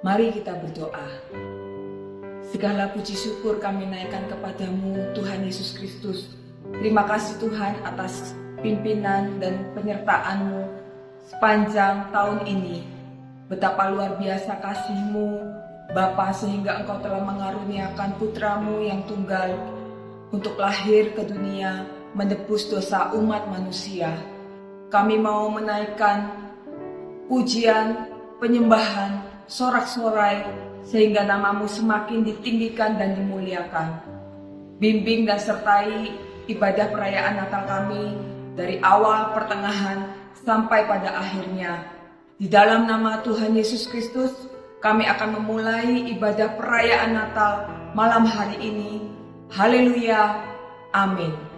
Mari kita berdoa. Segala puji syukur kami naikkan kepadamu, Tuhan Yesus Kristus. Terima kasih Tuhan atas pimpinan dan penyertaan-Mu sepanjang tahun ini. Betapa luar biasa kasih-Mu, Bapa, sehingga Engkau telah mengaruniakan putra-Mu yang tunggal untuk lahir ke dunia, menebus dosa umat manusia. Kami mau menaikkan pujian, penyembahan, sorak-sorai, sehingga nama-Mu semakin ditinggikan dan dimuliakan. Bimbing dan sertai ibadah perayaan Natal kami dari awal, pertengahan, sampai pada akhirnya. Di dalam nama Tuhan Yesus Kristus, kami akan memulai ibadah perayaan Natal malam hari ini. Haleluya, amin.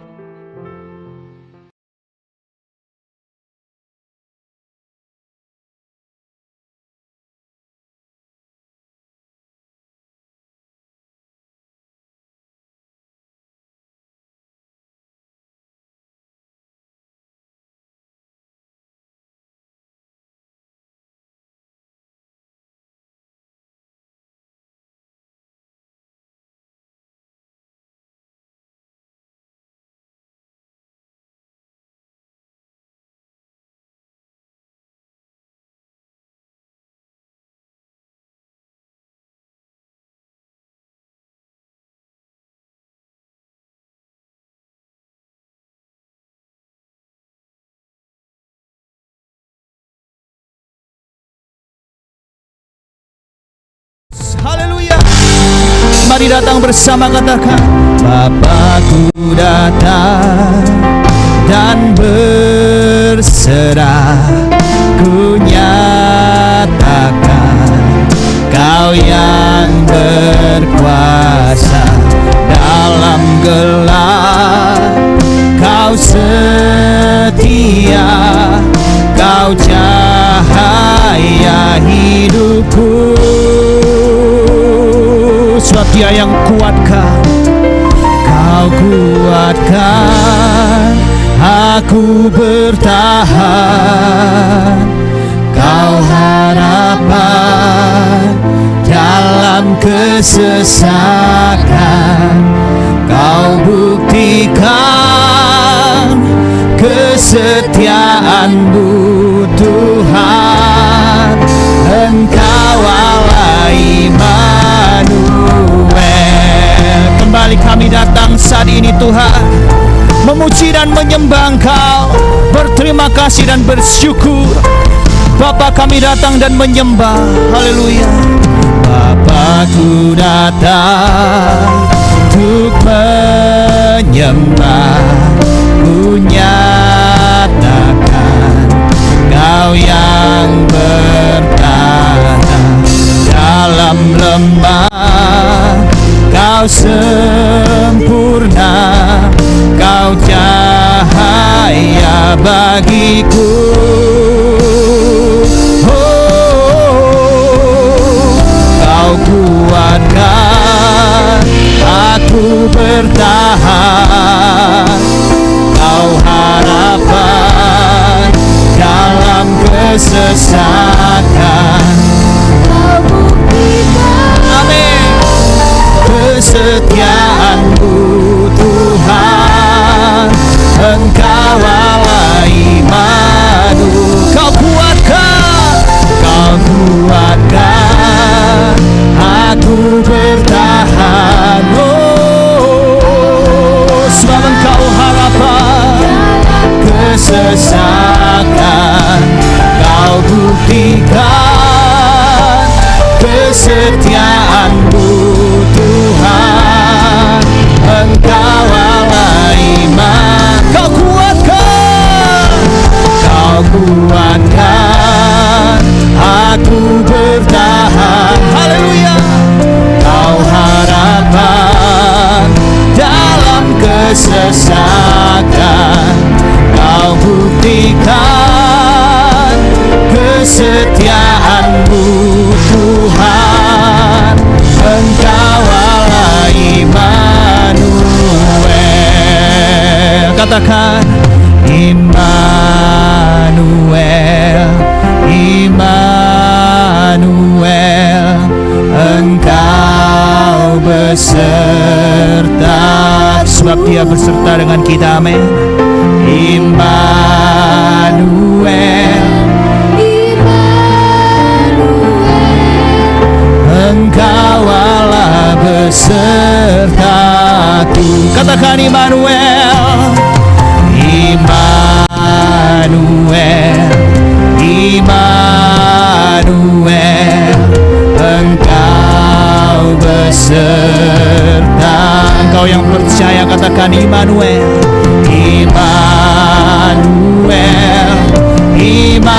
Haleluya. Mari datang bersama, katakan, Bapakku datang dan berserah, ku nyatakan Kau yang berkuasa dalam gelap. Kau setia, Kau cahaya hidupku. Sebab Dia yang kuatkan, Kau kuatkan aku bertahan. Kau harapan dalam kesesakan. Kau buktikan kesetiaan-Mu, Tuhan. Engkau Allah Immanuel. Kembali kami datang saat ini, Tuhan, memuji dan menyembah Engkau, berterima kasih dan bersyukur. Bapa, kami datang dan menyembah. Haleluya. Bapakku datang untuk menyembah, ku nyatakan Kau yang bertahan dalam lembah. Kau sempurna, Kau cahaya bagiku. Kau kuatkan aku bertahan. Kau harapan dalam kesesakan. Kau buktikan, amin, kesetiaan-Mu, Tuhan. Engkau Allah Immanuel. Kau kuatkan aku bertahan. Sebab Engkau harapan kesesakan. Kau buktikan kesetiaan-Mu, Tuhan. Engkau Allah Immanuel. Kau kuatkan aku bertahan. Haleluya. Kau harapan dalam kesesakan. Kau buktikan kesetiaan-Mu, Tuhan. Engkau Allah Immanuel. Katakan, Immanuel, Immanuel. kita, amin. Immanuel, Engkau Allah besertaku. Katakan Immanuel, Immanuel, Immanuel, Engkau beserta. Engkau yang percaya katakan Immanuel, Immanuel, Immanuel,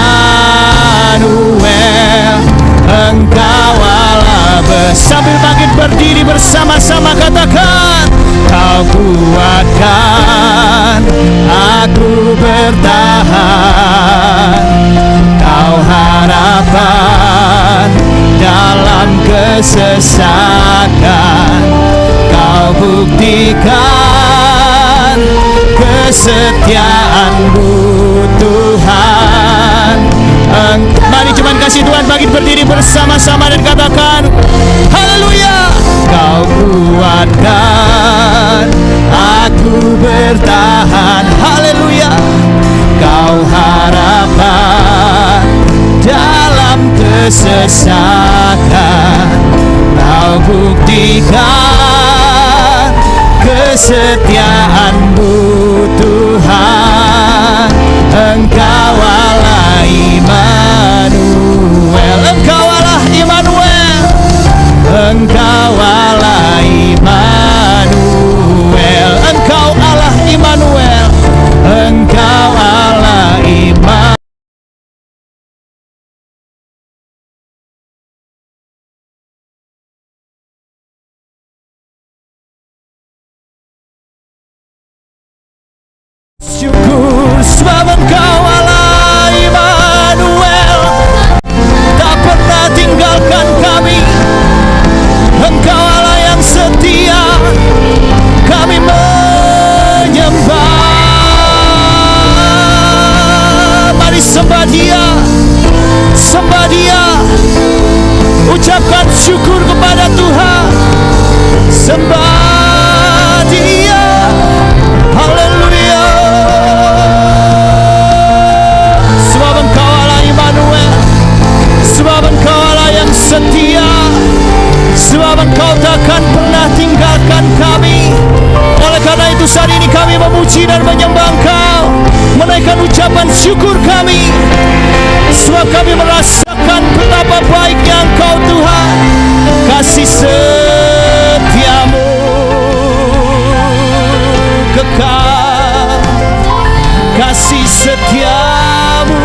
Engkau Allah sambil bangkit berdiri bersama-sama katakan, Kau kuatkan aku bertahan, Kau harapan dalam kesesakan, Kau buktikan kesetiaan-Mu Tuhan. Mari cuman kasih Tuhan bangkit berdiri bersama-sama dan katakan haleluya. Kau kuatkan aku bertahan, haleluya. Kau harapan dalam kesesakan, Kau buktikan kesetiaan-Mu Tuhan. Engkau Allah Immanuel, Engkau Allah Immanuel, Engkau Allah Immanuel, Engkau Allah Immanuel, Engkau Allah Immanuel. Syukur sebab Engkau Allah Immanuel, tak pernah tinggalkan kami. Engkau Allah yang setia, kami menyembah. Mari sembah Dia, sembah Dia, ucapkan syukur kepada Tuhan, sembah Dia, haleluya. Sebab Engkau Allah Immanuel, sebab Engkau Allah yang setia, sebab Engkau takkan pernah tinggalkan kami. Oleh karena itu saat ini kami memuji dan menyembah Engkau, menaikkan ucapan syukur kami, sebab kami merasakan betapa baiknya Engkau Tuhan. Kasih setiamu kekal, kasih setiamu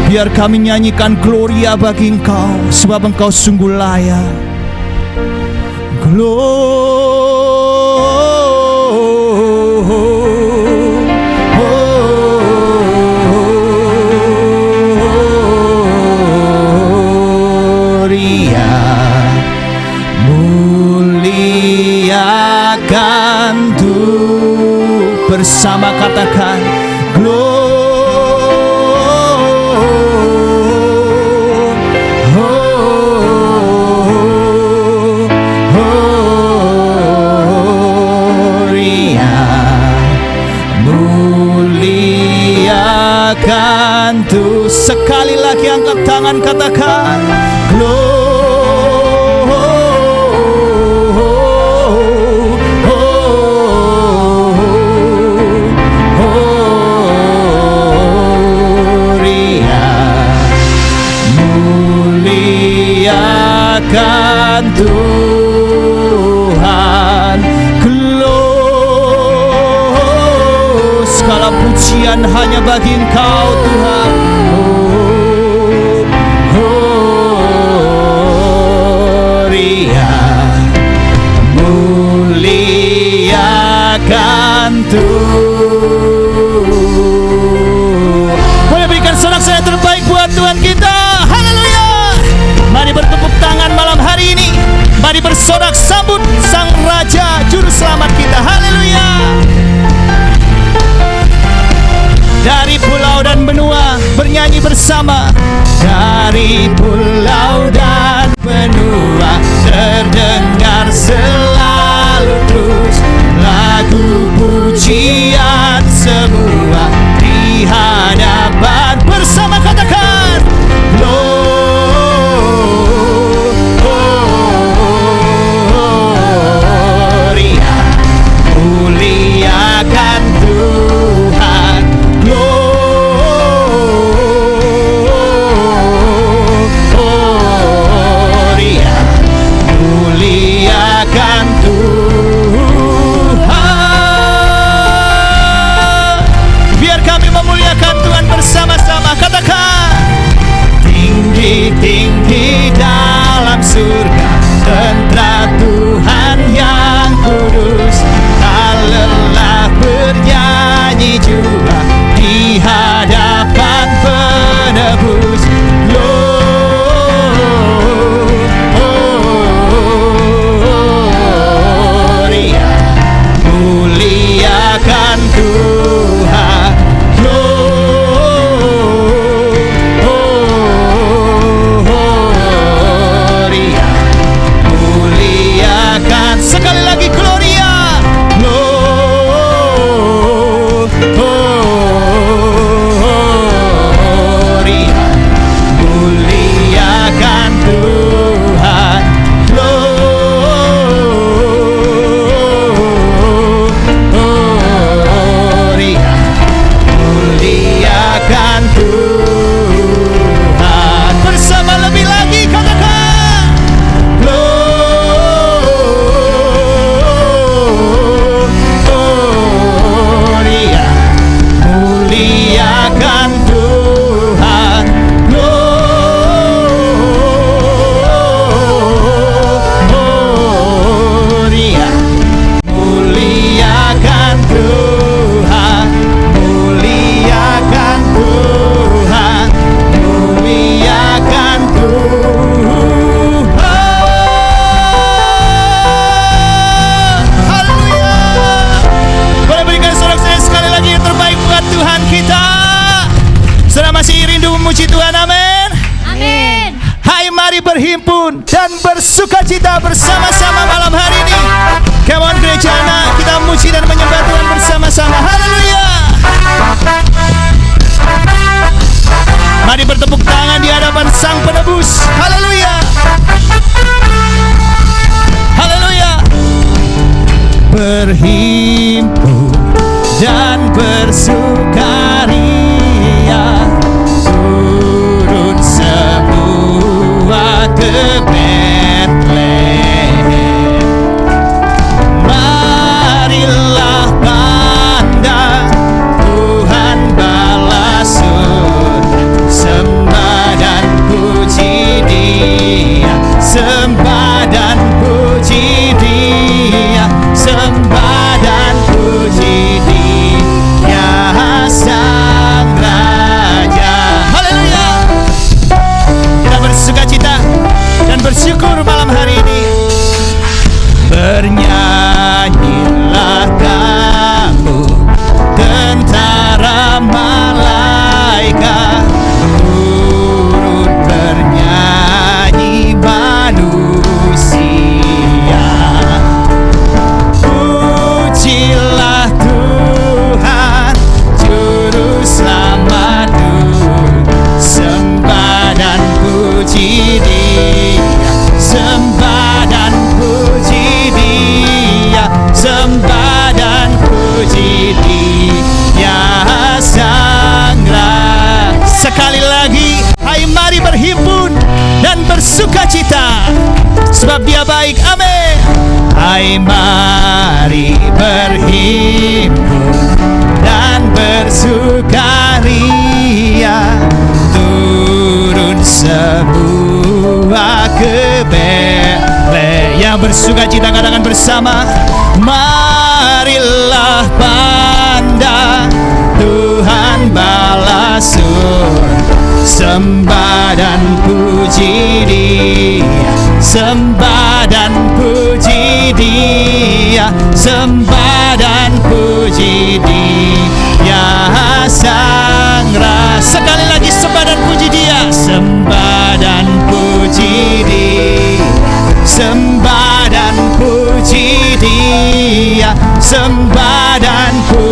biar kami nyanyikan gloria bagi Engkau, sebab Engkau sungguh layak. Gloria, muliakan Tuhan bersama katakan Tuh sekali lagi angkat tangan katakan gloria, muliakan Tuhan, segala pujian hanya bagi Engkau Tuhan. Gloria, muliakan Tuhan. Boleh berikan sorak-sorai terbaik buat Tuhan kita. Haleluya. Mari bertepuk tangan malam hari ini. Mari bersorak sambut Sang Raja Juru Selamat kita. Haleluya. Dari pulau dan benua bernyanyi bersama. Dari pulau dan benua pujian semua di hadapan bersama katakan Gloria, muliakan Tuhan. Gloria, muliakan Tuhan. Biar kami memuliakan Tuhan bersama-sama. Katakan tinggi-tinggi dalam surga, tentara Tuhan yang kudus, tak lelah bernyanyi juga di hadapan penebus. Gloria, muliakan Tuhan. Gloria, muliakan sekali lagi Gloria. Gloria, muliakan Tuhan. Gloria, muliakan Tuhan. Bersama lebih lagi katakan Gloria, muliakan Tuhan. Gloria, muliakan Tuhan. Muliakan Tuhan. Muliakan Tuhan. Haleluya. Boleh berikan sorak saya sekali lagi yang terbaik buat Tuhan kita. Saudara masih rindu memuji Tuhan, amin. Amin. Hai, mari berhimpun dan bersukacita bersama-sama malam hari ini. Come on gereja anak, kita memuji dan menyembah Tuhan bersama-sama. Haleluya. Mari bertepuk tangan di hadapan Sang Penebus. Haleluya. Haleluya. Berhimpun dan bersukaria, turun semua ke Bethlehem. Marilah pandang Tuhan balas surga, sembah dan puji Dia, sembah dan puji Dia, sembah dan puji Dia, Sang Raja. Haleluya. Kita bersukacita dan bersyukur malam hari ini. Bernyanyilah kamu tentara malaikat, turut bernyanyi manusia. Pujilah Tuhan juru selamat dunia, sembah dan puji Dia, sembah dan puji Dia, sembah dan puji Dia, Sang Raja. Sekali lagi, hai mari berhimpun dan bersukacita, sebab Dia baik, amin. Hai mari berhimpun dan bersukaria, turun semua ke Bethlehem. Yang bersukacita katakan bersama, marilah pandang Tuhan balas surga, sembah dan puji Dia, sembah dan puji Dia, sembah dan puji Dia, Sang Raja. Sekali lagi sembah dan puji Dia, sembah dan puji Dia, sembah dan puji Dia, sembah dan puji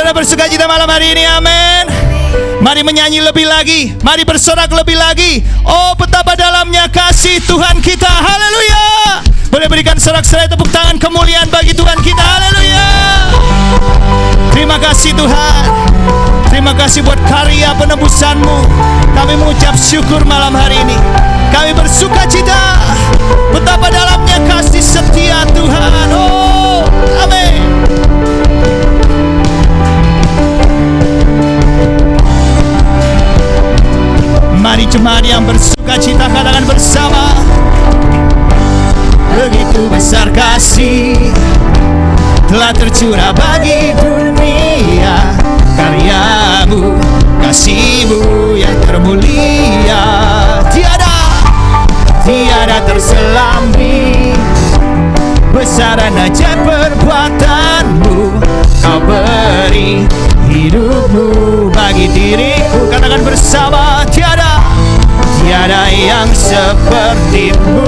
Saudara bersuka cita malam hari ini, amin. Mari menyanyi lebih lagi, mari bersorak lebih lagi. Oh, betapa dalamnya kasih Tuhan kita, haleluya. Boleh berikan sorak-sorai tepuk tangan kemuliaan bagi Tuhan kita, haleluya. Terima kasih Tuhan. Terima kasih buat karya penebusan-Mu. Kami mengucap syukur malam hari ini. Kami bersuka cita betapa dalamnya kasih setia Tuhan. Oh, amin. Mari jemaat yang bersuka cita katakan bersama. Begitu besar kasih telah tercurah bagi dunia, karya-Mu, kasih-Mu yang termulia, tiada terselambi. Besar dan ajaib perbuatan-Mu, Kau beri hidup-Mu bagi diriku. Katakan bersama, tiada yang seperti-Mu.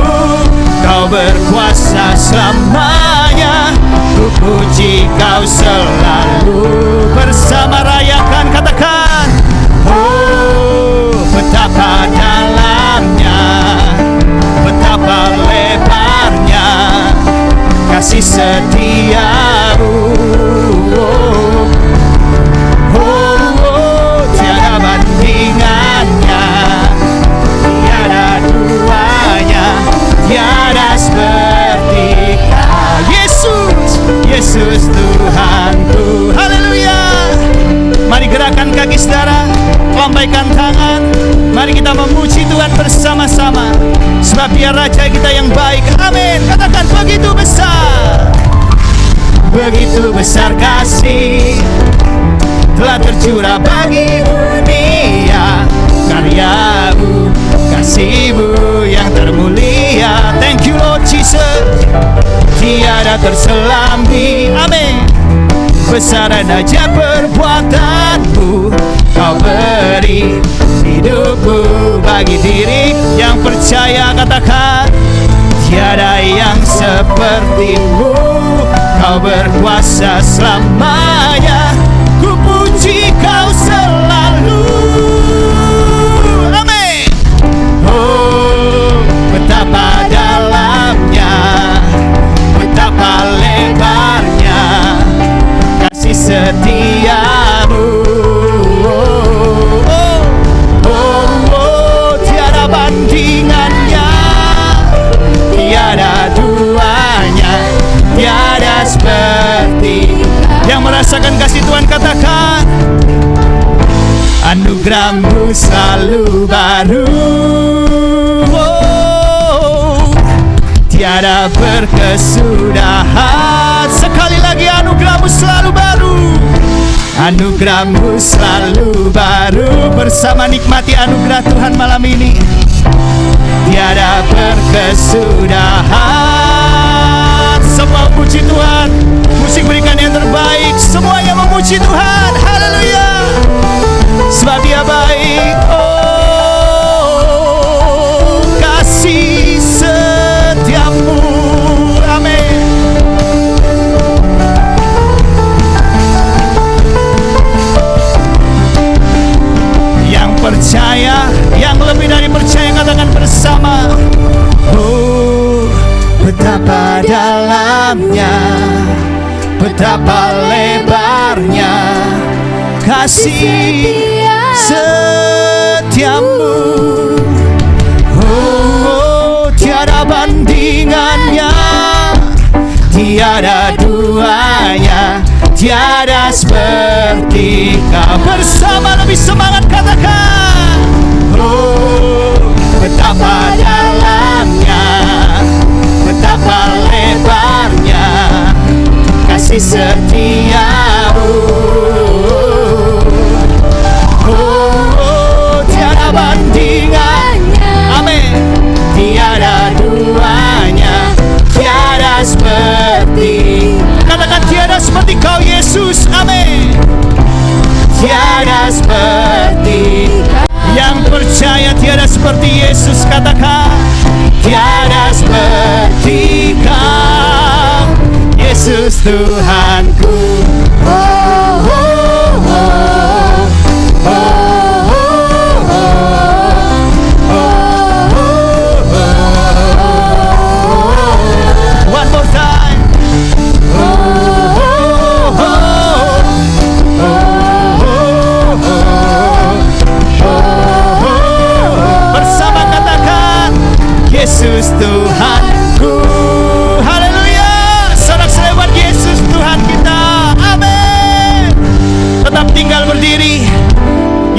Kau berkuasa selamanya, ku puji Kau selalu. Bersama rayakan, katakan, oh betapa dalamnya, betapa lebarnya kasih setia-Mu. Tiada bandingannya, tiada duanya, tiada seperti Kau. Yesus Tuhanku, haleluya. Mari gerakan kaki saudara, lambaikan tangan. Mari kita memuji Tuhan bersama-sama, sebab Dia Raja kita yang baik, amin. Katakan, begitu besar, begitu besar kasih telah tercurah bagi dunia, karya-Mu, kasih-Mu yang termulia. Thank you Lord Jesus. Tiada terselambi, amin. Besar dan ajaib perbuatan-Mu, Kau beri hidup-Mu bagi diri yang percaya. Katakan, tiada yang seperti-Mu. Kau berkuasa selamanya, ku puji Kau selalu, amin. Oh, betapa dalamnya, betapa lebarnya kasih setia-Mu. Tiada bandingannya, tiada duanya, tiada seperti. Yang merasakan kasih Tuhan katakan, anugerah-Mu selalu baru. Tiada berkesudahan. Sekali lagi, anugerah-Mu selalu baru. Anugerah-Mu selalu baru. Bersama nikmati anugerah Tuhan malam ini. Tiada berkesudahan. Semua puji Tuhan. Musik berikan yang terbaik. Semuanya memuji Tuhan. Haleluya. Sebab Dia baik. Oh, kasih setiamu. Amin. Yang percaya, yang lebih dari percaya, katakan bersama. Oh, betapa dalamnya, betapa lebarnya kasih setiamu. Oh, tiada bandingannya, tiada duanya, tiada seperti Kau. Bersama lebih semangat katakan, oh betapa dalamnya, betapa lebarnya kasih setia-Mu. Oh, tiada bandingannya, amin. Tiada duanya, tiada seperti. Katakan, tiada seperti Kau Yesus, amin. Tiada seperti. Yang percaya tiada seperti Yesus, katakan, tiada seperti Kau Yesus Tuhanku. Oh, oh.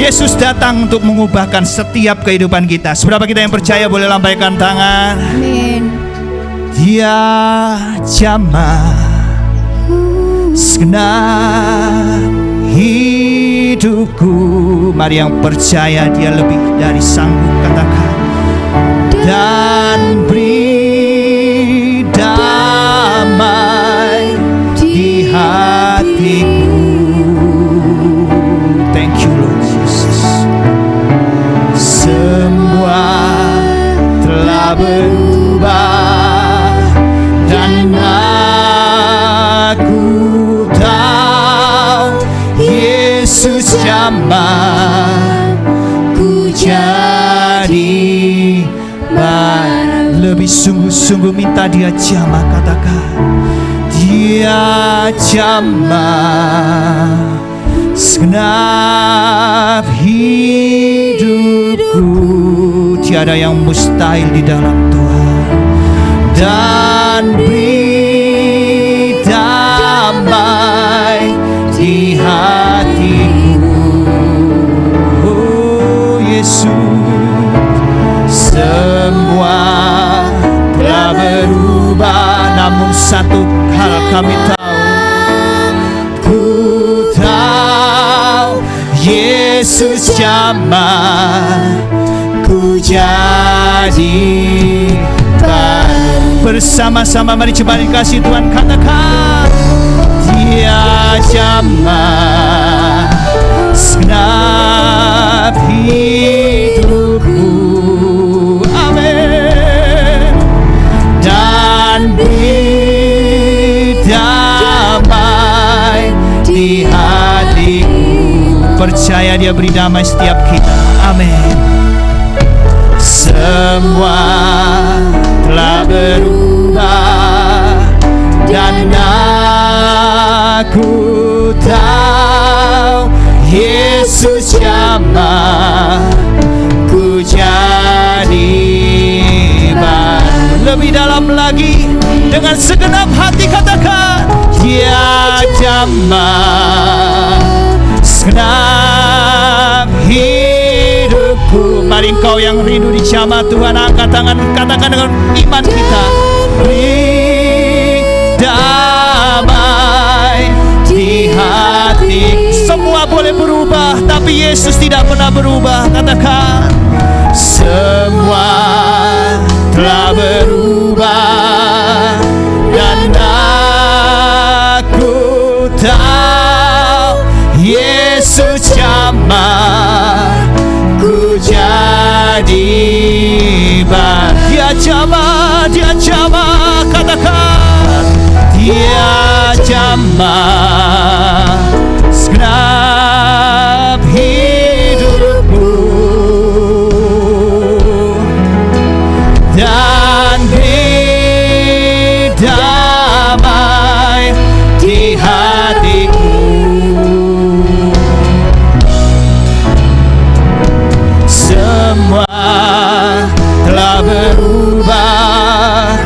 Yesus datang untuk mengubahkan setiap kehidupan kita. Seberapa kita yang percaya boleh lambaikan tangan. Amin. Dia jamah segenap hidupku. Mari yang percaya dia lebih dari sanggup, katakan. Dan beri damai di hatiku. Thank you Lord Jesus. Semua telah berubah dan aku tahu Yesus jamah ku jadi lebih sungguh-sungguh minta dia jamah, katakan. Dia jamah segenap hidupku. Tiada yang mustahil di dalam Tuhan. Dan beri damai di hatiku. Oh Yesus, semua telah berubah, namun satu hal kami tahu. Ku tahu Yesus jamah ku jadi baru. Bersama-sama mari coba kasih Tuhan, katakan. Dia jamah segenap hidupku. Amin. Dan beri damai di hatiku. Percaya dia beri damai setiap kita. Amin. Semua telah berubah dan aku tahu Yesus jamah ku jadi baru. Lebih dalam lagi dengan segenap hati katakan. Dia jamah segenap hidupku. Mari engkau yang rindu dijamah Tuhan, angkat tangan, katakan dengan iman kita. Beri damai di hati. Semua boleh berubah, tapi Yesus tidak pernah berubah. Katakan. Semua telah berubah dan aku tahu Yesus jamah ku jadi baru. Dia jamah, katakan. Dia jamah segenap hidupku dan beri damai di hatiku. Semua telah berubah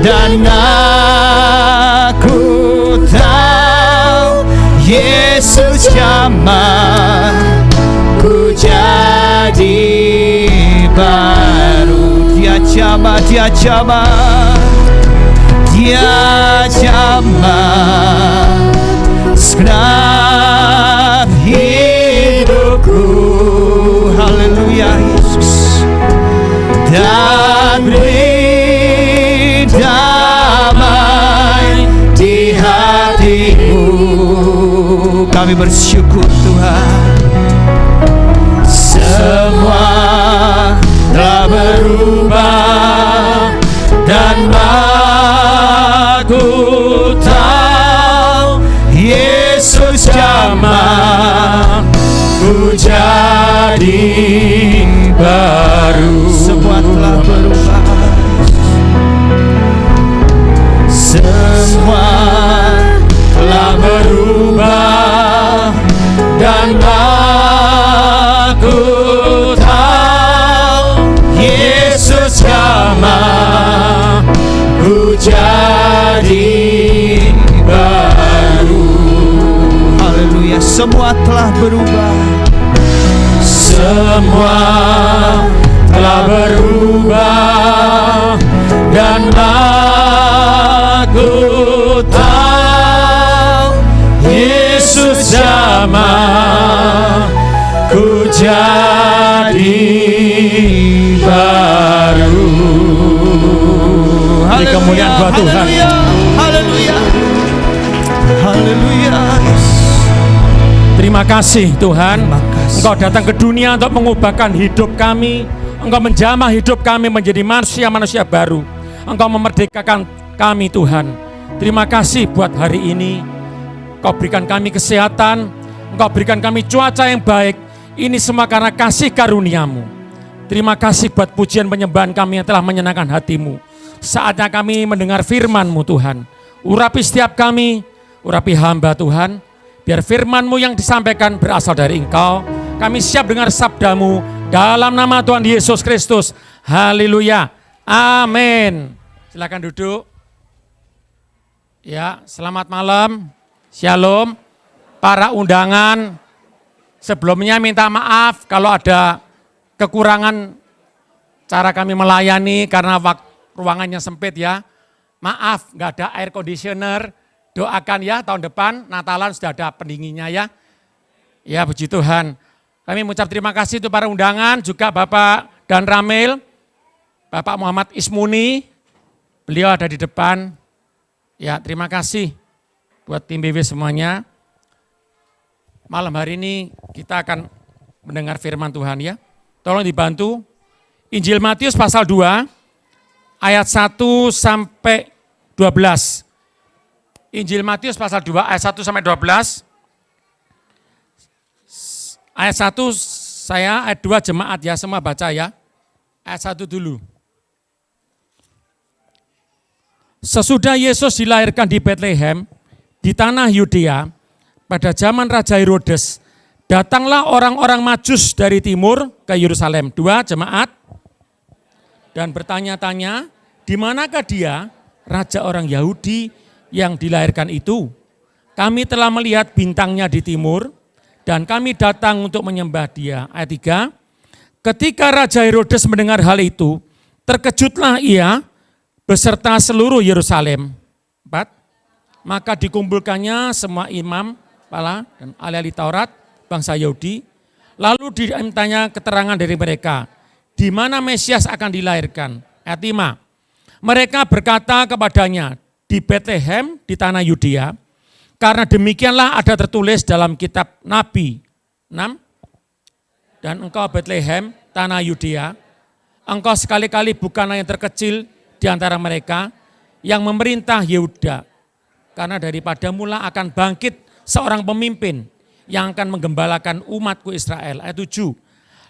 dan aku tahu Yesus jamah ku jadi baru. Dia jamah, dia jamah, dia jamah segenap hidupku. Haleluya Yesus. Dan beri damai di hatiku. Kami bersyukur Tuhan. Semua telah berubah dan aku tahu Yesus jamah ku jadi baru. Semua telah berubah. Semua telah berubah dan aku tahu Yesus jamah ku jadi baru. Haleluya. Semua telah berubah. semua telah berubah dan aku tahu Yesus jamah ku jadi baru. Beri kemuliaan buat Tuhan. Haleluya. Haleluya. Terima kasih Tuhan. Engkau datang ke dunia untuk mengubahkan hidup kami. Engkau menjamah hidup kami menjadi manusia-manusia baru. Engkau memerdekakan kami Tuhan. Terima kasih buat hari ini. Engkau berikan kami kesehatan. Engkau berikan kami cuaca yang baik. Ini semua karena kasih karunia-Mu. Terima kasih buat pujian penyembahan kami yang telah menyenangkan hati-Mu. Saatnya kami mendengar firman-Mu Tuhan. Urapi setiap kami, urapi hamba Tuhan. Biar firman-Mu yang disampaikan berasal dari Engkau. Kami siap dengar sabda-Mu dalam nama Tuhan Yesus Kristus. Haleluya. Amin. Silakan duduk. Ya, selamat malam. Shalom. Para undangan, sebelumnya minta maaf kalau ada kekurangan cara kami melayani karena ruangannya sempit ya. Maaf, nggak ada air conditioner. Doakan ya tahun depan Natalan sudah ada pendinginnya ya. Ya puji Tuhan. Kami mengucap terima kasih untuk para undangan, juga Bapak Dan Ramil, Bapak Muhammad Ismuni, beliau ada di depan. Ya terima kasih buat tim BW semuanya. Malam hari ini kita akan mendengar firman Tuhan ya. Tolong dibantu. Injil Matius pasal 2 ayat 1 sampai 12. Injil Matius pasal 2 ayat 1 sampai 12. Ayat 1 saya, ayat 2 jemaat ya, semua baca ya. Ayat 1 dulu. Sesudah Yesus dilahirkan di Betlehem, di tanah Yudea, pada zaman Raja Herodes, datanglah orang-orang Majus dari timur ke Yerusalem. 2 jemaat. Dan bertanya-tanya, di manakah dia, raja orang Yahudi yang dilahirkan itu? Kami telah melihat bintangnya di timur, dan kami datang untuk menyembah dia. Ayat 3, ketika Raja Herodes mendengar hal itu, terkejutlah ia beserta seluruh Yerusalem. 4, maka dikumpulkannya semua imam, kepala dan ahli Taurat, bangsa Yahudi, lalu dimintanya keterangan dari mereka, di mana Mesias akan dilahirkan. Ayat 5, mereka berkata kepadanya, di Betlehem di tanah Yudea, karena demikianlah ada tertulis dalam kitab Nabi. 6, dan engkau Betlehem, tanah Yudea, engkau sekali-kali bukanlah yang terkecil di antara mereka yang memerintah Yehuda, karena daripadamu lah akan bangkit seorang pemimpin yang akan menggembalakan umatku Israel. Ayat 7,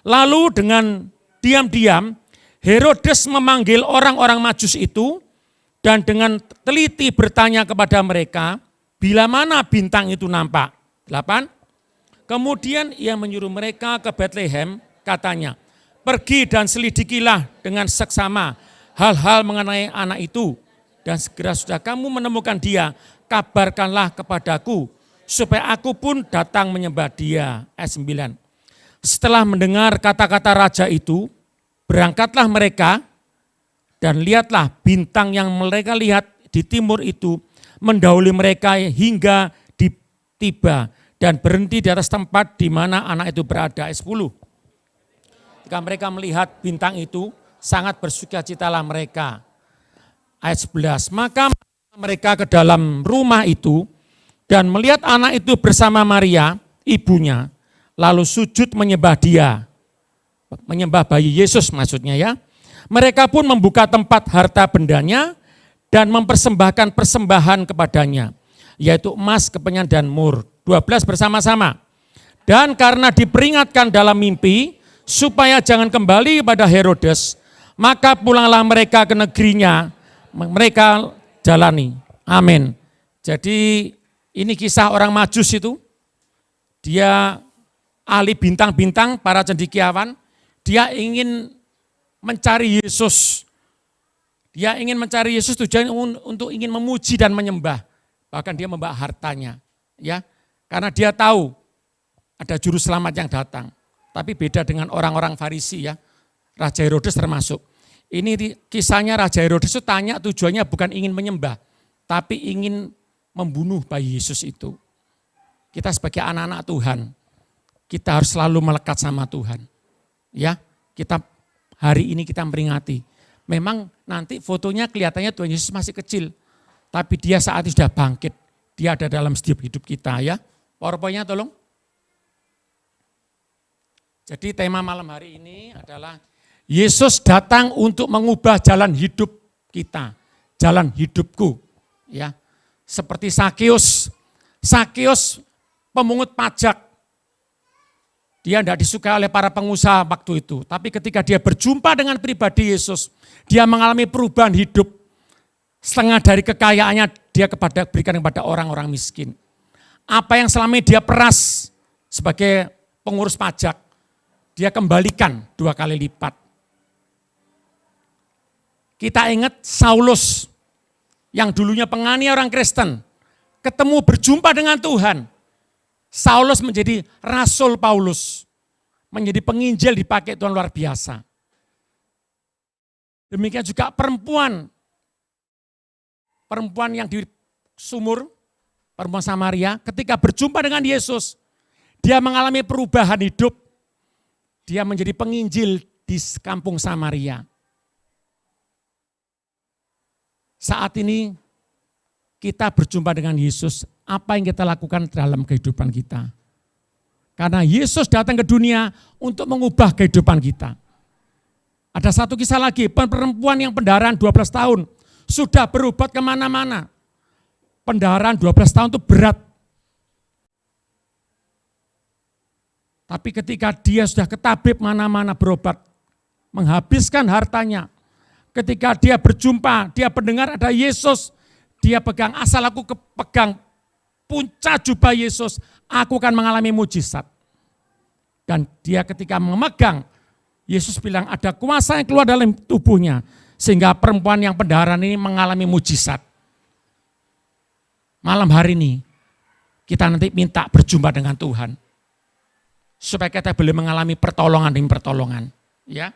lalu dengan diam-diam Herodes memanggil orang-orang Majus itu dan dengan teliti bertanya kepada mereka, bila mana bintang itu nampak. 8, kemudian ia menyuruh mereka ke Betlehem, katanya, pergi dan selidikilah dengan seksama hal-hal mengenai anak itu, dan segera sudah kamu menemukan dia, kabarkanlah kepadaku, supaya aku pun datang menyembah dia. Ayat 9, setelah mendengar kata-kata raja itu, berangkatlah mereka, dan lihatlah bintang yang mereka lihat di timur itu mendahului mereka hingga tiba dan berhenti di atas tempat di mana anak itu berada. Ayat 10, ketika mereka melihat bintang itu, sangat bersukacitalah mereka. Ayat 11, maka mereka ke dalam rumah itu dan melihat anak itu bersama Maria, ibunya, lalu sujud menyembah dia. Menyembah bayi Yesus maksudnya ya. Mereka pun membuka tempat harta bendanya dan mempersembahkan persembahan kepadanya, yaitu emas, kepenyan, dan mur. 12 bersama-sama. Dan karena diperingatkan dalam mimpi, supaya jangan kembali pada Herodes, maka pulanglah mereka ke negerinya, mereka jalani. Amin. Jadi ini kisah orang Majus itu, dia ahli bintang-bintang, para cendekiawan, dia ingin mencari Yesus. Dia ingin mencari Yesus tujuan untuk ingin memuji dan menyembah. Bahkan dia membawa hartanya. Ya, karena dia tahu ada juru selamat yang datang. tapi beda dengan orang-orang Farisi ya. Raja Herodes termasuk. Ini kisahnya Raja Herodes itu tanya tujuannya bukan ingin menyembah, tapi ingin membunuh bayi Yesus itu. Kita sebagai anak-anak Tuhan, kita harus selalu melekat sama Tuhan. Ya, kita hari ini kita memperingati. Memang nanti fotonya kelihatannya Tuhan Yesus masih kecil, tapi dia saat itu sudah bangkit. Dia ada dalam setiap hidup kita ya. PowerPoint-nya tolong. Jadi tema malam hari ini adalah Yesus datang untuk mengubah jalan hidup kita, jalan hidupku. Ya, seperti Sakeus. Sakeus pemungut pajak. Dia tidak disukai oleh para pengusaha waktu itu. Tapi ketika dia berjumpa dengan pribadi Yesus, dia mengalami perubahan hidup. Setengah dari kekayaannya dia berikan kepada orang-orang miskin. Apa yang selama ini dia peras sebagai pengurus pajak, dia kembalikan 2 kali lipat. Kita ingat Saulus yang dulunya penganiaya orang Kristen, ketemu berjumpa dengan Tuhan. Saulus menjadi Rasul Paulus, menjadi penginjil dipakai Tuhan luar biasa. Demikian juga perempuan yang di sumur, perempuan Samaria, ketika berjumpa dengan Yesus, dia mengalami perubahan hidup. Dia menjadi penginjil di kampung Samaria. Saat ini kita berjumpa dengan Yesus, apa yang kita lakukan dalam kehidupan kita? Karena Yesus datang ke dunia untuk mengubah kehidupan kita. Ada satu kisah lagi, perempuan yang pendarahan 12 tahun, sudah berobat kemana-mana. Pendarahan 12 tahun itu berat. Tapi ketika dia sudah ke tabib mana-mana berobat, menghabiskan hartanya. Ketika dia berjumpa, dia mendengar ada Yesus, dia pegang, asal aku pegang puncak jubah Yesus, aku akan mengalami mujizat. Dan dia ketika memegang, Yesus bilang ada kuasa yang keluar dalam tubuhnya, sehingga perempuan yang pendarahan ini mengalami mujizat. Malam hari ini, kita nanti minta berjumpa dengan Tuhan. Supaya kita boleh mengalami pertolongan demi pertolongan. Ya.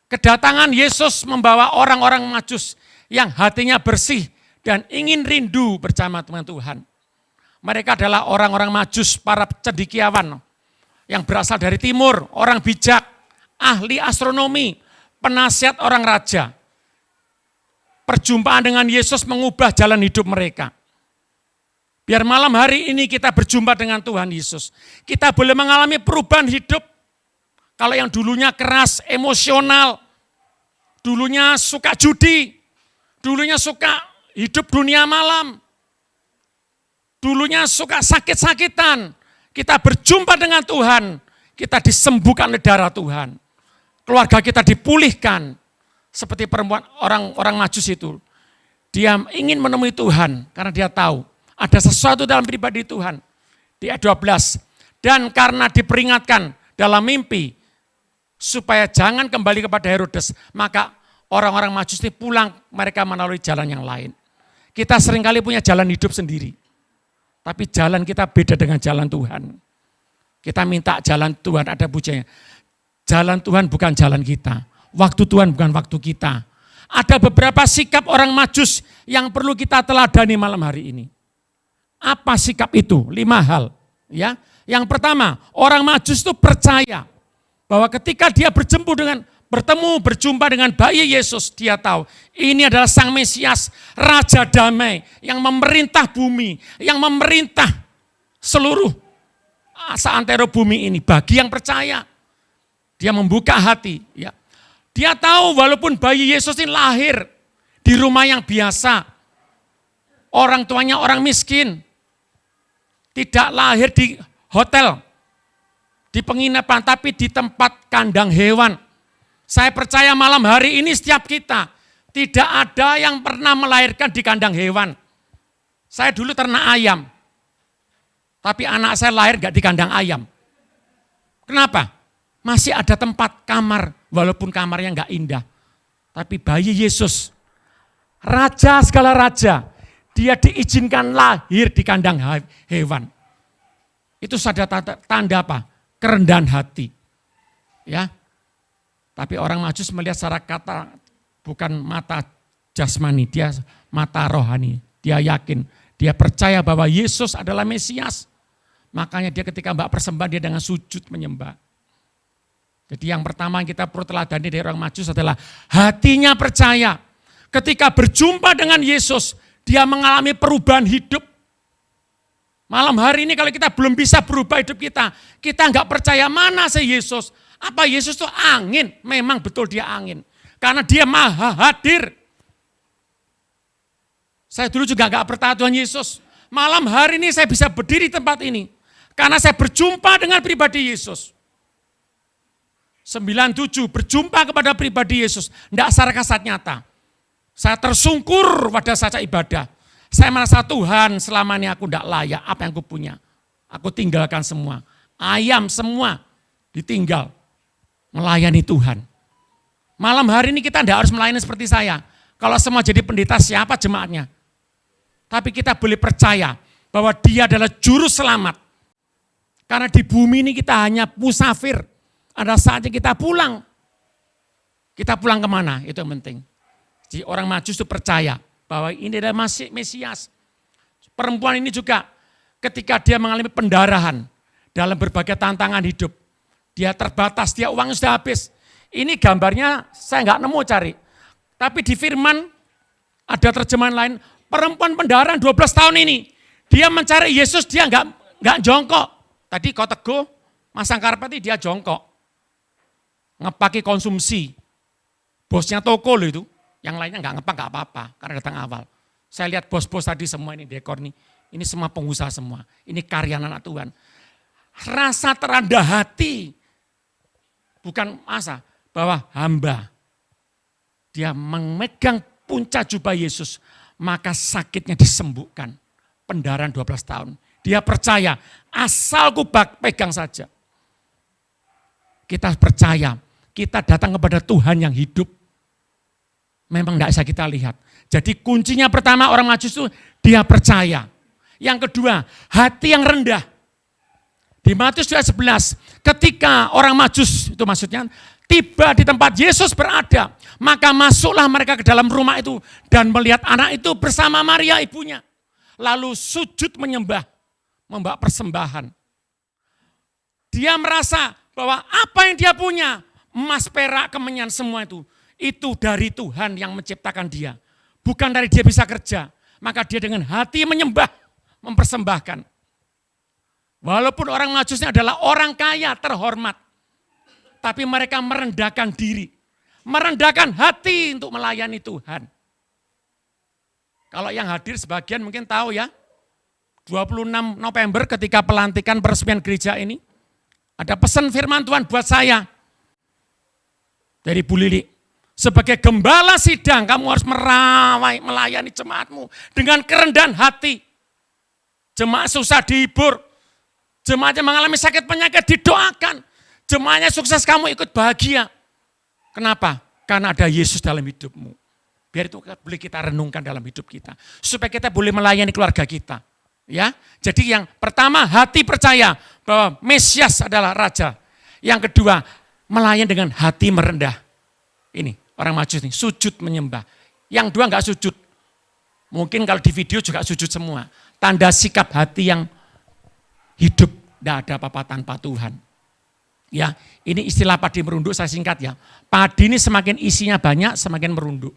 Kedatangan Yesus membawa orang-orang Majus yang hatinya bersih dan ingin rindu bersama dengan Tuhan. Mereka adalah orang-orang Majus, para cendekiawan yang berasal dari timur, orang bijak, ahli astronomi, penasihat orang raja. Perjumpaan dengan Yesus mengubah jalan hidup mereka. Biar malam hari ini kita berjumpa dengan Tuhan Yesus. Kita boleh mengalami perubahan hidup. Kalau yang dulunya keras, emosional, dulunya suka judi, dulunya suka hidup dunia malam, dulunya suka sakit-sakitan, kita berjumpa dengan Tuhan, kita disembuhkan oleh darah Tuhan. Keluarga kita dipulihkan, seperti perempuan orang Majus itu. Dia ingin menemui Tuhan, karena dia tahu ada sesuatu dalam pribadi Tuhan. Di ayat 12, dan karena diperingatkan dalam mimpi, supaya jangan kembali kepada Herodes, maka orang-orang Majus ini pulang, mereka melalui jalan yang lain. Kita seringkali punya jalan hidup sendiri, tapi jalan kita beda dengan jalan Tuhan. Kita minta jalan Tuhan, ada pujiannya. Jalan Tuhan bukan jalan kita, waktu Tuhan bukan waktu kita. Ada beberapa sikap orang Majus yang perlu kita teladani malam hari ini. Apa sikap itu? 5 hal. Ya. Yang pertama, orang Majus itu percaya bahwa ketika dia berjumpa dengan bayi Yesus, dia tahu ini adalah Sang Mesias, Raja Damai yang memerintah bumi, yang memerintah seluruh seantero bumi ini. Bagi yang percaya, dia membuka hati. Ya. Dia tahu walaupun bayi Yesus ini lahir di rumah yang biasa, orang tuanya orang miskin, tidak lahir di hotel, di penginapan, tapi di tempat kandang hewan. Saya percaya malam hari ini setiap kita, tidak ada yang pernah melahirkan di kandang hewan. Saya dulu ternak ayam, tapi anak saya lahir gak di kandang ayam. Kenapa? Masih ada tempat kamar, walaupun kamarnya gak indah. Tapi bayi Yesus, raja segala raja, dia diizinkan lahir di kandang hewan. Itu ada tanda apa? kerendahan hati. Ya. Tapi orang Majus melihat secara kata, bukan mata jasmani, dia mata rohani. Dia yakin, dia percaya bahwa Yesus adalah Mesias. Makanya dia ketika mbak persembahan dia dengan sujud menyembah. Jadi yang pertama yang kita perlu teladani dari orang Majus adalah hatinya percaya. Ketika berjumpa dengan Yesus, dia mengalami perubahan hidup. Malam hari ini kalau kita belum bisa berubah hidup kita nggak percaya mana sih Yesus. Apa Yesus itu angin? Memang betul dia angin. Karena dia maha hadir. Saya dulu juga nggak percaya Tuhan Yesus. Malam hari ini saya bisa berdiri di tempat ini. Karena saya berjumpa dengan pribadi Yesus. 97 berjumpa kepada pribadi Yesus. Tidak secara kasat nyata. Saya tersungkur pada saat ibadah. Saya merasa Tuhan selama ini aku tidak layak apa yang aku punya. Aku tinggalkan semua. Ayam semua ditinggal. Melayani Tuhan. Malam hari ini kita tidak harus melayani seperti saya. Kalau semua jadi pendeta siapa jemaatnya? Tapi kita boleh percaya bahwa dia adalah juru selamat. Karena di bumi ini kita hanya musafir. Ada saatnya kita pulang. Kita pulang kemana? Itu yang penting. Jadi orang Majus itu percaya bahwa ini adalah Mesias. Perempuan ini juga ketika dia mengalami pendarahan dalam berbagai tantangan hidup. Dia terbatas, dia uangnya sudah habis. Ini gambarnya saya nggak nemu cari. Tapi di firman ada terjemahan lain, perempuan pendarahan 12 tahun ini. Dia mencari Yesus, dia nggak jongkok. Tadi kau teguh, masang karpet dia jongkok. Ngepaki konsumsi. Bosnya toko loh itu. Yang lainnya nggak ngepak nggak apa-apa karena datang awal. Saya lihat bos-bos tadi semua ini dekor nih. Ini semua pengusaha semua. Ini karya anak Tuhan. Rasa terendah hati. Bukan masa bahwa hamba. Dia memegang puncak jubah Yesus. Maka sakitnya disembuhkan. Pendarahan 12 tahun. Dia percaya asal ku pegang saja. Kita percaya. Kita datang kepada Tuhan yang hidup. Memang tidak bisa kita lihat. Jadi kuncinya pertama orang Majus itu dia percaya. Yang kedua, hati yang rendah. Di Matius 11, ketika orang Majus, itu maksudnya, tiba di tempat Yesus berada, maka masuklah mereka ke dalam rumah itu dan melihat anak itu bersama Maria ibunya. Lalu sujud menyembah, membawa persembahan. Dia merasa bahwa apa yang dia punya, emas, perak, kemenyan, semua itu dari Tuhan yang menciptakan dia. Bukan dari dia bisa kerja. Maka dia dengan hati menyembah, mempersembahkan. Walaupun orang Majusnya adalah orang kaya, terhormat. Tapi mereka merendahkan diri. Merendahkan hati untuk melayani Tuhan. Kalau yang hadir sebagian mungkin tahu ya. 26 November ketika pelantikan peresmian gereja ini. Ada pesan firman Tuhan buat saya. Dari Bu Lili. Sebagai gembala sidang, kamu harus melayani jemaatmu dengan kerendahan hati. Jemaat susah dihibur. Jemaatnya mengalami sakit penyakit, didoakan. Jemaatnya sukses, kamu ikut bahagia. Kenapa? Karena ada Yesus dalam hidupmu. Biar itu boleh kita renungkan dalam hidup kita. Supaya kita boleh melayani keluarga kita. Ya, jadi yang pertama hati percaya bahwa Mesias adalah Raja. Yang kedua, melayani dengan hati merendah. Ini. Orang Majus nih, sujud menyembah. Yang dua enggak sujud. Mungkin kalau di video juga sujud semua. Tanda sikap hati yang hidup. Tidak ada apa-apa tanpa Tuhan. Ya, ini istilah padi merunduk saya singkat ya. Padi ini semakin isinya banyak, semakin merunduk.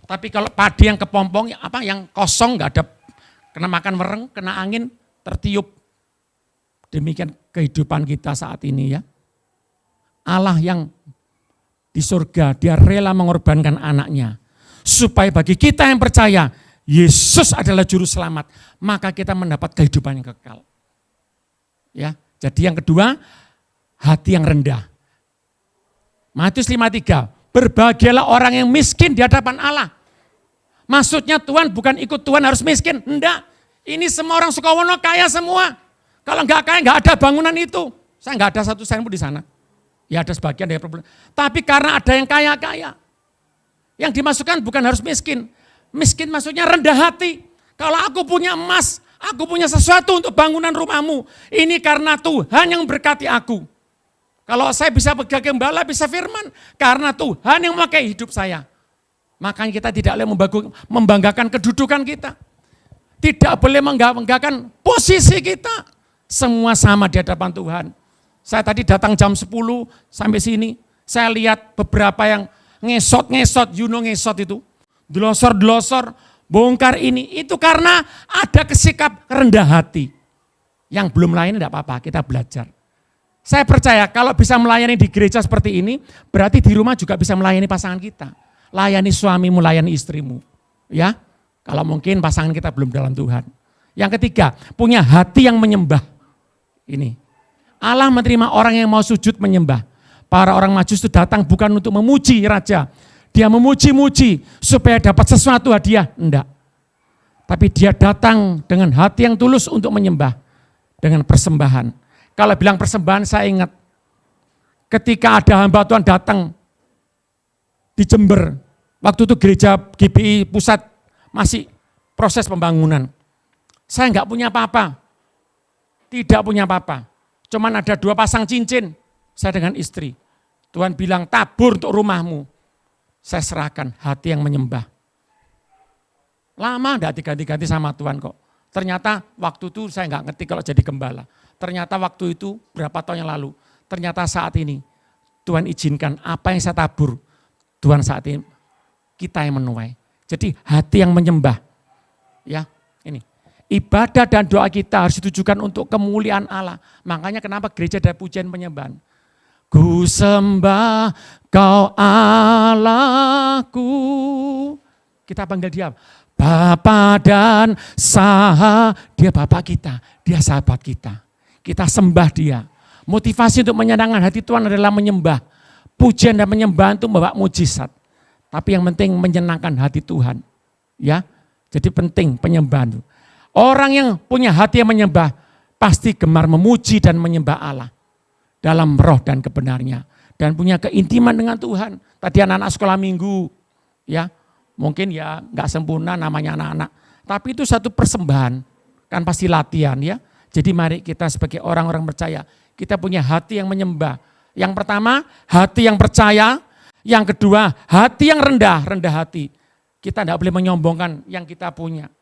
Tapi kalau padi yang kepompong, yang kosong enggak ada. Kena makan mereng, kena angin, tertiup. Demikian kehidupan kita saat ini ya. Allah yang di surga, dia rela mengorbankan anaknya. Supaya bagi kita yang percaya, Yesus adalah juru selamat. Maka kita mendapat kehidupan yang kekal. Ya, jadi yang kedua, hati yang rendah. Matius 5:3, berbahagialah orang yang miskin di hadapan Allah. Maksudnya Tuhan bukan ikut Tuhan harus miskin. Enggak, ini semua orang Sukowono kaya semua. Kalau enggak kaya, enggak ada bangunan itu. Saya enggak ada satu sen pun di sana. Ya ada sebagian dari problem. Tapi karena ada yang kaya-kaya. Yang dimasukkan bukan harus miskin. Miskin maksudnya rendah hati. Kalau aku punya emas, Aku punya sesuatu untuk bangunan rumahmu. Ini karena Tuhan yang berkati aku. Kalau saya bisa pegang gembala, bisa firman. Karena Tuhan yang memakai hidup saya. Makanya kita tidak boleh membanggakan kedudukan kita. Tidak boleh membanggakan posisi kita. Semua sama di hadapan Tuhan. Saya tadi datang jam 10 sampai sini. Saya lihat beberapa yang ngesot-ngesot, ngesot itu. Delosor-delosor, bongkar ini. Itu karena ada kesikap rendah hati. Yang belum lain tidak apa-apa, kita belajar. Saya percaya kalau bisa melayani di gereja seperti ini, berarti di rumah juga bisa melayani pasangan kita. Layani suamimu, layani istrimu. Ya, kalau mungkin pasangan kita belum dalam Tuhan. Yang ketiga, punya hati yang menyembah. Ini, Allah menerima orang yang mau sujud menyembah. Para orang Majus itu datang bukan untuk memuji raja. Dia memuji-muji supaya dapat sesuatu hadiah. Enggak. Tapi dia datang dengan hati yang tulus untuk menyembah. Dengan persembahan. Kalau bilang persembahan saya ingat. Ketika ada hamba Tuhan datang di Jember. Waktu itu gereja GBI pusat masih proses pembangunan. Saya enggak punya apa-apa. Tidak punya apa-apa. Cuman ada 2 pasang cincin. Saya dengan istri. Tuhan bilang tabur untuk rumahmu. Saya serahkan hati yang menyembah. Lama enggak diganti-ganti sama Tuhan kok. Ternyata waktu itu saya enggak ngerti kalau jadi gembala. Ternyata waktu itu berapa tahun yang lalu. Ternyata saat ini Tuhan izinkan apa yang saya tabur. Tuhan saat ini kita yang menuai. Jadi hati yang menyembah. Ya, ini. Ibadah dan doa kita harus ditujukan untuk kemuliaan Allah. Makanya kenapa gereja ada pujian penyembahan. Ku sembah kau Allahku. Kita panggil dia Bapa dan dia Bapa kita, dia sahabat kita. Kita sembah dia. Motivasi untuk menyenangkan hati Tuhan adalah menyembah. Pujian dan penyembahan itu membawa mujizat. Tapi yang penting menyenangkan hati Tuhan. Ya, jadi penting penyembahan itu. Orang yang punya hati yang menyembah pasti gemar memuji dan menyembah Allah dalam roh dan kebenarnya dan punya keintiman dengan Tuhan. Tadi anak-anak sekolah minggu, ya mungkin ya nggak sempurna namanya anak-anak, tapi itu satu persembahan kan pasti latihan ya. Jadi mari kita sebagai orang-orang percaya kita punya hati yang menyembah. Yang pertama hati yang percaya, yang kedua hati yang rendah hati. Kita tidak boleh menyombongkan yang kita punya.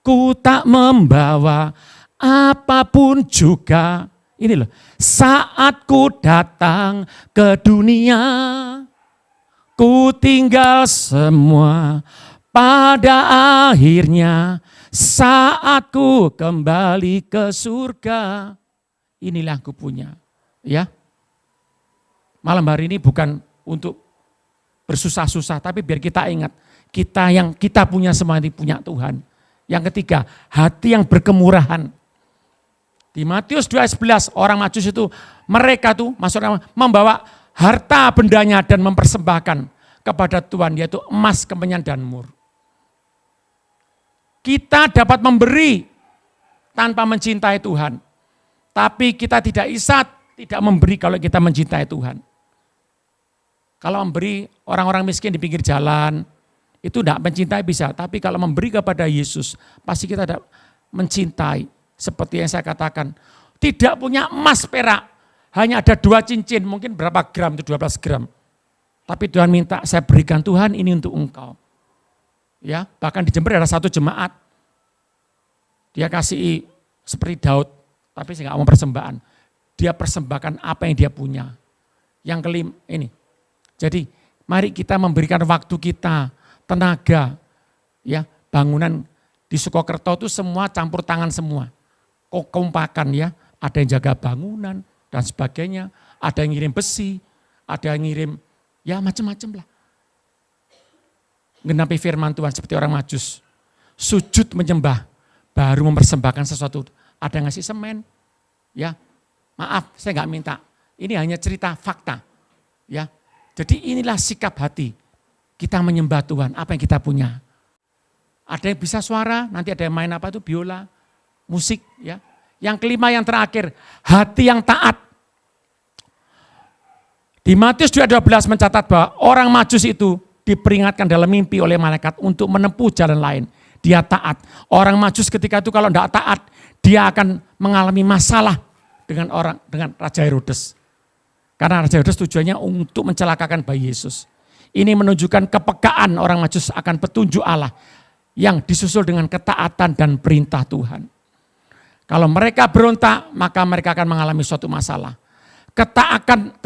Ku tak membawa apapun juga. Ini loh, saat ku datang ke dunia, ku tinggal semua pada akhirnya saat ku kembali ke surga. Inilah ku punya. Ya. Malam hari ini bukan untuk bersusah-susah, tapi biar kita ingat, kita punya semua ini punya Tuhan. Yang ketiga, hati yang berkemurahan. Di Matius 2:11 orang Majus itu mereka tuh membawa harta bendanya dan mempersembahkan kepada Tuhan yaitu emas, kemenyan dan mur. Kita dapat memberi tanpa mencintai Tuhan. Tapi kita tidak memberi kalau kita mencintai Tuhan. Kalau memberi orang-orang miskin di pinggir jalan itu tidak mencintai bisa, tapi kalau memberi kepada Yesus pasti kita ada mencintai. Seperti yang saya katakan, tidak punya emas perak, hanya ada 2 cincin, mungkin berapa gram, itu 12 gram. Tapi Tuhan minta, saya berikan Tuhan ini untuk engkau. Ya, bahkan di Jember ada satu jemaat, dia kasih seperti Daud, tapi saya nggak mau persembahan. Dia persembahkan apa yang dia punya. Yang kelima ini, jadi mari kita memberikan waktu kita, tenaga, ya bangunan di Sukokerto itu semua campur tangan semua. Kompakan ya, ada yang jaga bangunan dan sebagainya, ada yang ngirim besi, ada yang ngirim ya macam-macam lah. Genapi firman Tuhan seperti orang Majus, sujud menyembah, baru mempersembahkan sesuatu. Ada yang ngasih semen, ya maaf saya nggak minta, ini hanya cerita fakta, ya. Jadi inilah sikap hati kita menyembah Tuhan, apa yang kita punya. Ada yang bisa suara, nanti ada yang main apa itu biola, musik ya. Yang kelima yang terakhir, hati yang taat. Di Matius 2:12 mencatat bahwa orang Majus itu diperingatkan dalam mimpi oleh malaikat untuk menempuh jalan lain. dia taat. Orang Majus ketika itu kalau tidak taat, dia akan mengalami masalah dengan Raja Herodes. Karena Raja Herodes tujuannya untuk mencelakakan bayi Yesus. Ini menunjukkan kepekaan orang Majus akan petunjuk Allah yang disusul dengan ketaatan dan perintah Tuhan. Kalau mereka berontak, maka mereka akan mengalami suatu masalah. Ketaatan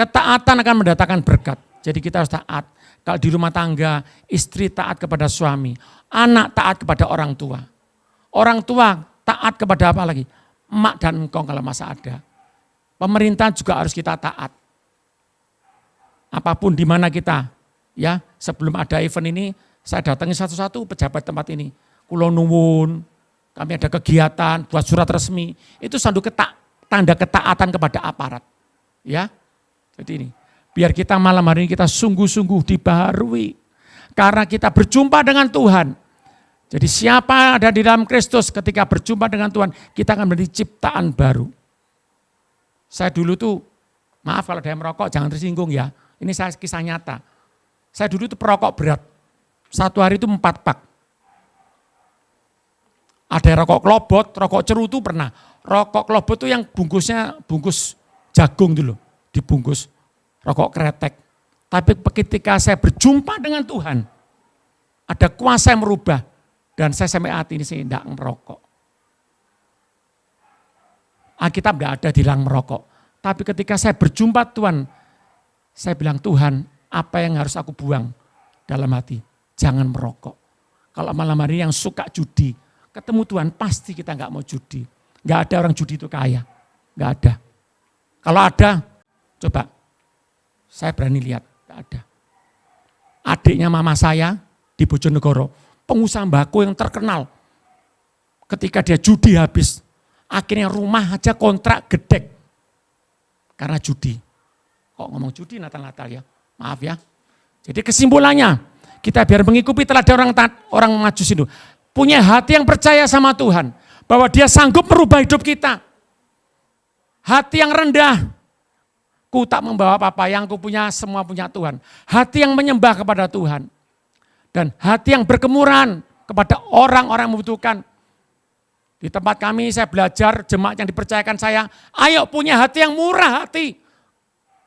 akan mendatangkan berkat. Jadi kita harus taat. Kalau di rumah tangga, istri taat kepada suami, anak taat kepada orang tua. Orang tua taat kepada apa lagi? Emak dan engkong kalau masa ada. Pemerintah juga harus kita taat. Apapun di mana kita, ya sebelum ada event ini, saya datangi satu-satu pejabat tempat ini. Kulo nuwun, kami ada kegiatan, buat surat resmi, itu tanda ketaatan kepada aparat. Ya, jadi ini. Biar kita malam hari ini kita sungguh-sungguh dibaharui. Karena kita berjumpa dengan Tuhan. Jadi siapa ada di dalam Kristus ketika berjumpa dengan Tuhan, kita akan menjadi ciptaan baru. Saya dulu tuh, maaf kalau ada yang merokok, jangan tersinggung ya. Ini saya kisah nyata. Saya dulu tuh perokok berat. Satu hari itu 4 pak. Ada rokok kelobot, rokok cerutu pernah. Rokok kelobot tuh yang bungkusnya bungkus jagung dulu, dibungkus. Rokok kretek. Tapi ketika saya berjumpa dengan Tuhan, ada kuasa yang merubah. Dan saya sampai hati ini saya tidak merokok. Alkitab tidak ada dilarang merokok. Tapi ketika saya berjumpa Tuhan, saya bilang, Tuhan, apa yang harus aku buang dalam hati? Jangan merokok. Kalau malam hari yang suka judi, ketemu Tuhan pasti kita nggak mau judi. Nggak ada orang judi itu kaya. Nggak ada. Kalau ada, coba. Saya berani lihat, nggak ada. Adiknya mama saya di Bojonegoro, pengusaha mbako yang terkenal. Ketika dia judi habis, akhirnya rumah aja kontrak gedek. Karena judi. Kok ngomong judi Natal-Natal ya? Maaf ya. Jadi kesimpulannya, kita biar mengikuti teladan orang Majus itu. Punya hati yang percaya sama Tuhan. Bahwa dia sanggup merubah hidup kita. Hati yang rendah. Ku tak membawa apa-apa, yang ku punya semua punya Tuhan. Hati yang menyembah kepada Tuhan. Dan hati yang berkemurahan kepada orang-orang yang membutuhkan. Di tempat kami saya belajar, jemaat yang dipercayakan saya, ayo punya hati yang murah hati.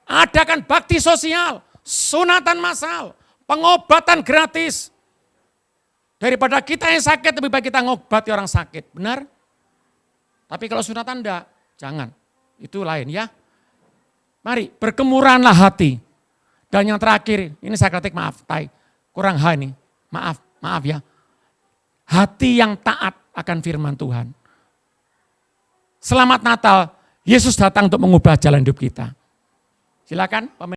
Adakan bakti sosial, sunatan massal, pengobatan gratis. Daripada kita yang sakit, lebih baik kita ngobati orang sakit. Benar? Tapi kalau sunatan enggak, jangan. Itu lain ya. Mari berkemurahanlah hati. Dan yang terakhir, ini saya kritik maaf, kurang hal ini. Maaf ya. Hati yang taat akan firman Tuhan. Selamat Natal, Yesus datang untuk mengubah jalan hidup kita. Silakan.